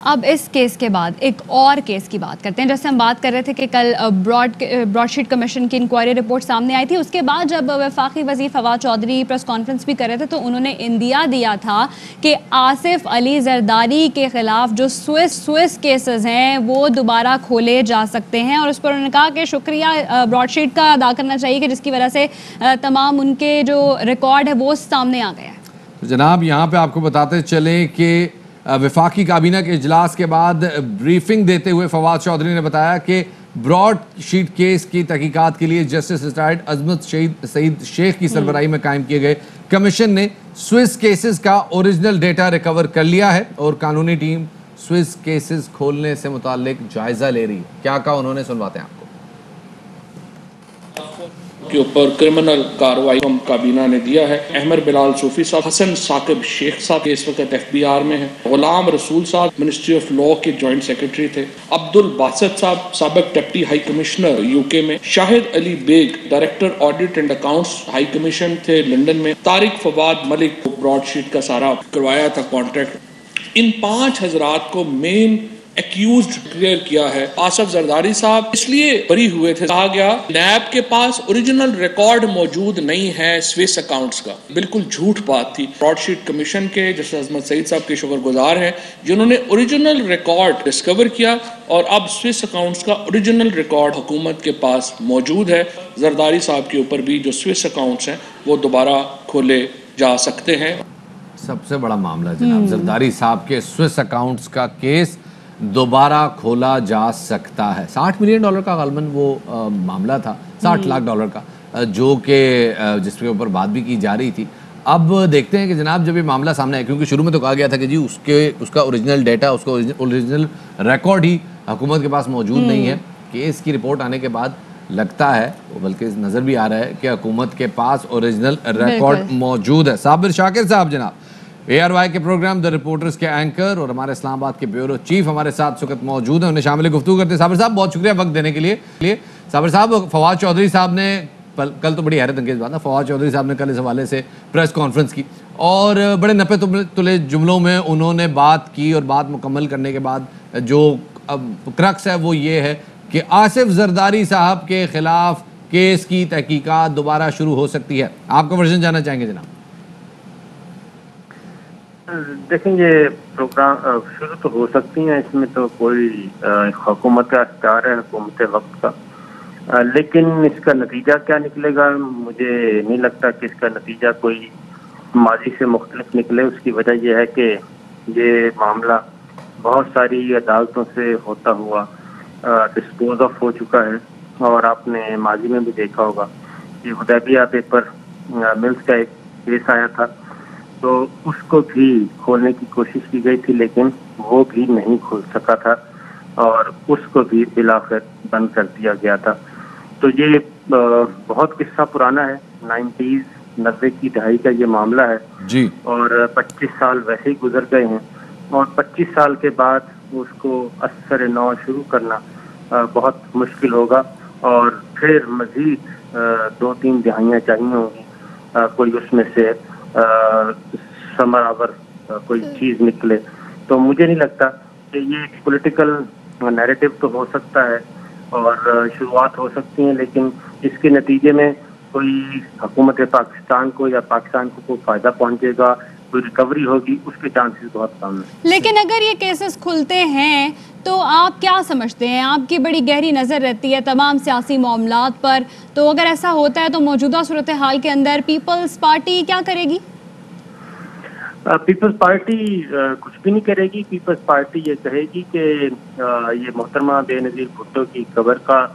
اب اس کیس کے بعد ایک اور کیس کی بات کرتے ہیں. جیسے ہم بات کر رہے تھے کہ کل براڈ شیٹ کمیشن کی انکوائری رپورٹ سامنے آئی تھی. اس کے بعد جب وفاقی وزیر فواد چودھری پریس کانفرنس بھی کر رہے تھے تو انہوں نے اندیا دیا تھا کہ آصف علی زرداری کے خلاف جو سوئس کیسز ہیں وہ دوبارہ کھولے جا سکتے ہیں, اور اس پر انہوں نے کہا کہ شکریہ براڈ شیٹ کا ادا کرنا چاہیے کہ جس کی وجہ سے تمام ان کے جو ریکارڈ ہے وہ سامنے آ گیا ہے. جناب یہاں پہ آپ کو بتاتے چلیں کہ وفاقی کابینہ کے اجلاس کے بعد بریفنگ دیتے ہوئے فواد چودھری نے بتایا کہ براڈ شیٹ کیس کی تحقیقات کے لیے جسٹس ریٹائرڈ عظمت سعید شیخ کی سربراہی میں قائم کیے گئے کمیشن نے سوئس کیسز کا اوریجنل ڈیٹا ریکور کر لیا ہے اور قانونی ٹیم سوئس کیسز کھولنے سے متعلق جائزہ لے رہی ہے. کیا کہا انہوں نے, سنواتے ہیں آپ کو. کے اوپر کرمنل کارروائی کابینہ نے دیا ہے. احمد بلال صوفی صاحب, حسن ثاقب شیخ صاحب اس وقت FBR میں ہیں, غلام رسول صاحب منسٹری آف لاء کے جوائنٹ سیکرٹری تھے, عبد الباسط صاحب سابق ڈپٹی ہائی کمشنر UK میں, Shahid Ali Baig director audit and accounts high commission تھے لنڈن میں, طارق فواد ملک براڈ شیٹ کا سارا کروایا تھا کانٹریکٹ. ان 5 حضرات کو مین ایکیوزڈ ڈکلیئر کیا ہے. آصف زرداری صاحب اس لیے بری ہوئے تھے, کہا گیا نیب کے پاس اوریجنل ریکارڈ موجود نہیں ہے سوئس اکاؤنٹس کا. بالکل جھوٹ بات تھی. براڈ شیٹ کمیشن کے جسٹس عظمت سعید صاحب کے شکر گزار ہیں جنہوں نے اوریجنل ریکارڈ ڈسکور کیا, اور اب سوئس اکاؤنٹس کا اوریجنل ریکارڈ حکومت کے پاس موجود ہے. زرداری صاحب کے اوپر بھی جو سوئس اکاؤنٹس ہیں وہ دوبارہ کھولے جا سکتے ہیں. سب سے بڑا معاملہ جناب, زرداری صاحب کے سوئس اکاؤنٹس کا کیس دوبارہ کھولا جا سکتا ہے. $60 ملین کا غالباً وہ معاملہ تھا, $60 لاکھ کا, جو کہ جس کے اوپر بات بھی کی جا رہی تھی. اب دیکھتے ہیں کہ جناب جب یہ معاملہ سامنے آیا, کیونکہ شروع میں تو کہا گیا تھا کہ جی اس کا اوریجنل ڈیٹا, اس کا اوریجنل ریکارڈ ہی حکومت کے پاس موجود نہیں ہے. کیس کی رپورٹ آنے کے بعد لگتا ہے, بلکہ نظر بھی آ رہا ہے کہ حکومت کے پاس اوریجنل ریکارڈ موجود ہے. صابر شاکر صاحب جناب ARY کے پروگرام دی رپورٹرز کے اینکر اور ہمارے اسلام آباد کے بیورو چیف ہمارے ساتھ اس وقت موجود ہیں, انہیں شامل گفتگو کرتے ہیں. صابر صاحب بہت شکریہ وقت دینے کے لیے. صابر صاحب, فواد چودھری صاحب نے کل تو بڑی حیرت انگیز بات ہے, فواد چودھری صاحب نے کل اس حوالے سے پریس کانفرنس کی اور بڑے نپے تلے جملوں میں انہوں نے بات کی, اور بات مکمل کرنے کے بعد جو کرکس ہے وہ یہ ہے کہ آصف زرداری صاحب کے خلاف کیس کی تحقیقات دوبارہ شروع ہو سکتی ہے. آپ کا ورژن جاننا چاہیں گے جناب. دیکھیں یہ پروگرام شروع تو ہو سکتی ہیں, اس میں تو کوئی حکومت کا اختیار ہے, حکومت وقت کا, لیکن اس کا نتیجہ کیا نکلے گا مجھے نہیں لگتا کہ اس کا نتیجہ کوئی ماضی سے مختلف نکلے. اس کی وجہ یہ ہے کہ یہ معاملہ بہت ساری عدالتوں سے ہوتا ہوا ڈسپوز آف ہو چکا ہے, اور آپ نے ماضی میں بھی دیکھا ہوگا کہ حدیبیہ پیپر ملز کا ایک کیس آیا تھا, تو اس کو بھی کھولنے کی کوشش کی گئی تھی لیکن وہ بھی نہیں کھول سکا تھا, اور اس کو بھی بالآخر بند کر دیا گیا تھا. تو یہ بہت قصہ پرانا ہے, 90s کی دہائی کا یہ معاملہ ہے جی, اور 25 سال ویسے ہی گزر گئے ہیں, اور 25 سال کے بعد اس کو اثر نو شروع کرنا بہت مشکل ہوگا, اور پھر مزید 2-3 دہائیاں چاہیے ہوں گی کوئی اس میں سے ثمرآور کوئی چیز نکلے. تو مجھے نہیں لگتا کہ یہ ایک پولیٹیکل نیریٹو تو ہو سکتا ہے اور شروعات ہو سکتی ہیں, لیکن اس کے نتیجے میں کوئی حکومت پاکستان کو یا پاکستان کو کوئی فائدہ پہنچے گا, کوئی ریکوری ہوگی, اس کے چانسز بہت کم ہیں. لیکن اگر یہ کیسز کھلتے ہیں تو آپ کیا سمجھتے ہیں, آپ کی بڑی گہری نظر رہتی ہے تمام سیاسی معاملات پر, تو اگر ایسا ہوتا ہے تو موجودہ صورتحال کے اندر پیپلز پارٹی کیا کرے گی؟ پیپلز پارٹی کچھ بھی نہیں کرے گی. پیپلز پارٹی یہ کہے گی کہ یہ محترمہ بے نظیر بھٹو کی قبر کا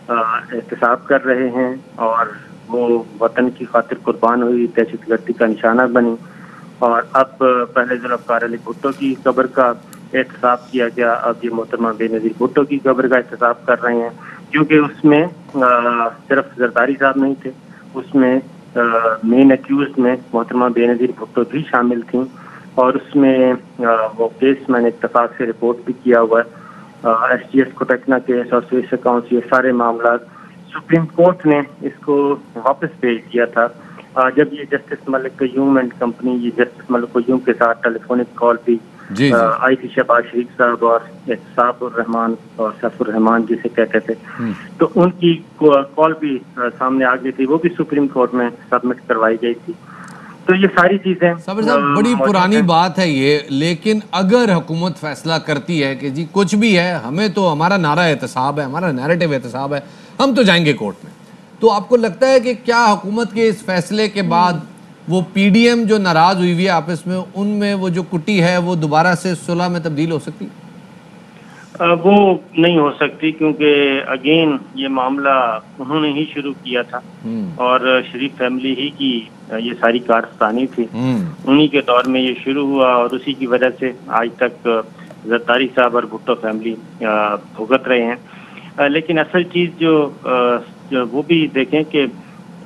احتساب کر رہے ہیں, اور وہ وطن کی خاطر قربان ہوئی, دہشت گردی کا نشانہ بنی, اور اب پہلے ذوالفقار علی بھٹو کی قبر کا احتساب کیا گیا, اب یہ محترمہ بے نظیر بھٹو کی قبر کا احتساب کر رہے ہیں, کیونکہ اس میں صرف زرداری صاحب نہیں تھے, اس میں مین ایکیوزڈ میں محترمہ بے نظیر بھٹو بھی شامل تھیں, اور اس میں وہ کیس میں نے اتفاق سے رپورٹ بھی کیا ہوا ہے, SGS کوٹیکنا کیس اور سوئس اکاؤنٹس, یہ سارے معاملات سپریم کورٹ نے اس کو واپس بھیج دیا تھا جب یہ justice Malik Qayyum and company, یہ جسٹس ملک قیوم کے ساتھ ٹیلی فونک کال بھی جی آئی تھی شہباز شریف صاحب اور احتساب الرحمان اور سیف الرحمان جسے کہتے تھے، تو ان کی کال بھی سامنے آ گئی تھی، وہ بھی سپریم کورٹ میں سبمٹ کروائی گئی تھی. تو یہ ساری چیزیں صابر صاحب بڑی پرانی بات ہے یہ، لیکن اگر حکومت فیصلہ کرتی ہے کہ جی کچھ بھی ہے، ہمیں تو ہمارا نعرہ احتساب ہے، ہمارا نیریٹو احتساب ہے، ہم تو جائیں گے کورٹ میں، تو آپ کو لگتا ہے کہ کیا حکومت کے اس فیصلے کے بعد وہ پی ڈی ایم جو ناراض ہوئی ہوئی ہے آپس میں، ان میں وہ جو کٹی ہے وہ دوبارہ سے صلح میں تبدیل ہو سکتی؟ وہ نہیں ہو سکتی، کیونکہ اگین یہ معاملہ انہوں نے ہی شروع کیا تھا اور شریف فیملی ہی کی یہ ساری کارستانی تھی، انہی کے دور میں یہ شروع ہوا اور اسی کی وجہ سے آج تک زرداری صاحب اور بھٹو فیملی بھگت رہے ہیں. لیکن اصل چیز جو وہ بھی دیکھیں کہ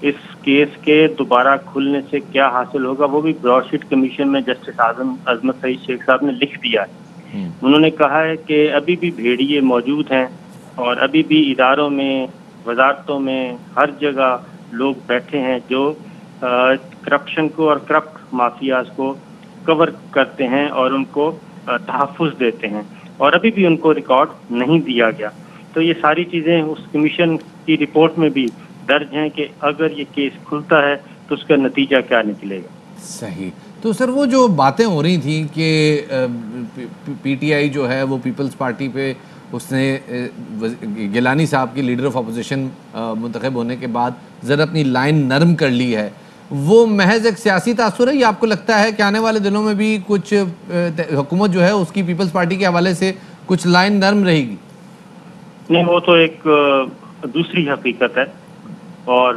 اس کیس کے دوبارہ کھلنے سے کیا حاصل ہوگا، وہ بھی براڈ شیٹ کمیشن میں جسٹس عظمت سعید شیخ صاحب نے لکھ دیا ہے. انہوں نے کہا ہے کہ ابھی بھی بھیڑیے موجود ہیں اور ابھی بھی اداروں میں، وزارتوں میں، ہر جگہ لوگ بیٹھے ہیں جو کرپشن کو اور کرپٹ مافیاز کو کور کرتے ہیں اور ان کو تحفظ دیتے ہیں، اور ابھی بھی ان کو ریکارڈ نہیں دیا گیا. تو یہ ساری چیزیں اس کمیشن کی رپورٹ میں بھی درج ہیں کہ اگر یہ کیس کھلتا ہے تو اس کا نتیجہ کیا نکلے گا. صحیح. تو سر وہ جو باتیں ہو رہی تھیں کہ پی ٹی آئی جو ہے وہ پیپلز پارٹی پہ اس نے گیلانی صاحب کی لیڈر آف اپوزیشن منتخب ہونے کے بعد ذرا اپنی لائن نرم کر لی ہے، وہ محض ایک سیاسی تاثر ہے یا آپ کو لگتا ہے کہ آنے والے دنوں میں بھی کچھ حکومت جو ہے اس کی پیپلز پارٹی کے حوالے سے کچھ لائن نرم رہے گی؟ نہیں، وہ تو ایک دوسری حقیقت ہے اور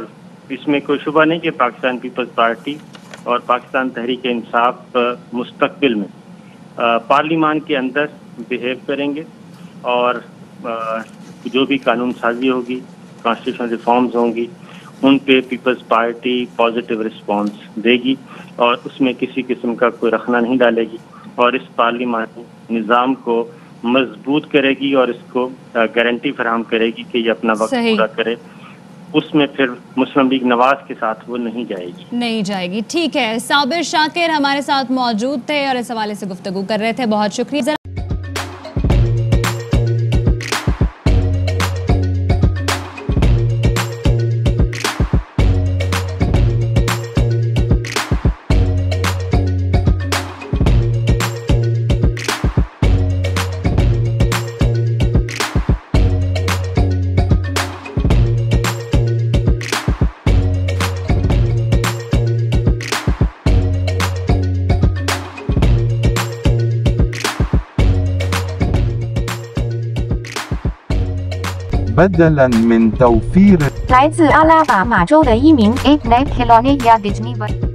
اس میں کوئی شبہ نہیں کہ پاکستان پیپلز پارٹی اور پاکستان تحریک انصاف مستقبل میں پارلیمان کے اندر بیہیو کریں گے اور جو بھی قانون سازی ہوگی، کانسٹیٹیوشنل ریفارمز ہوں گی، ان پہ پیپلز پارٹی پازیٹیو رسپانس دے گی اور اس میں کسی قسم کا کوئی رخنہ نہیں ڈالے گی اور اس پارلیمانی نظام کو مضبوط کرے گی اور اس کو گارنٹی فراہم کرے گی کہ یہ اپنا وقت پورا کرے. اس میں پھر مسلم لیگ نواز کے ساتھ وہ نہیں جائے گی. ٹھیک ہے. صابر شاکر ہمارے ساتھ موجود تھے اور اس حوالے سے گفتگو کر رہے تھے، بہت شکریہ. بدلاً من توفير 来自阿拉巴马州的一名 8-Net Helone 亚迪尼文。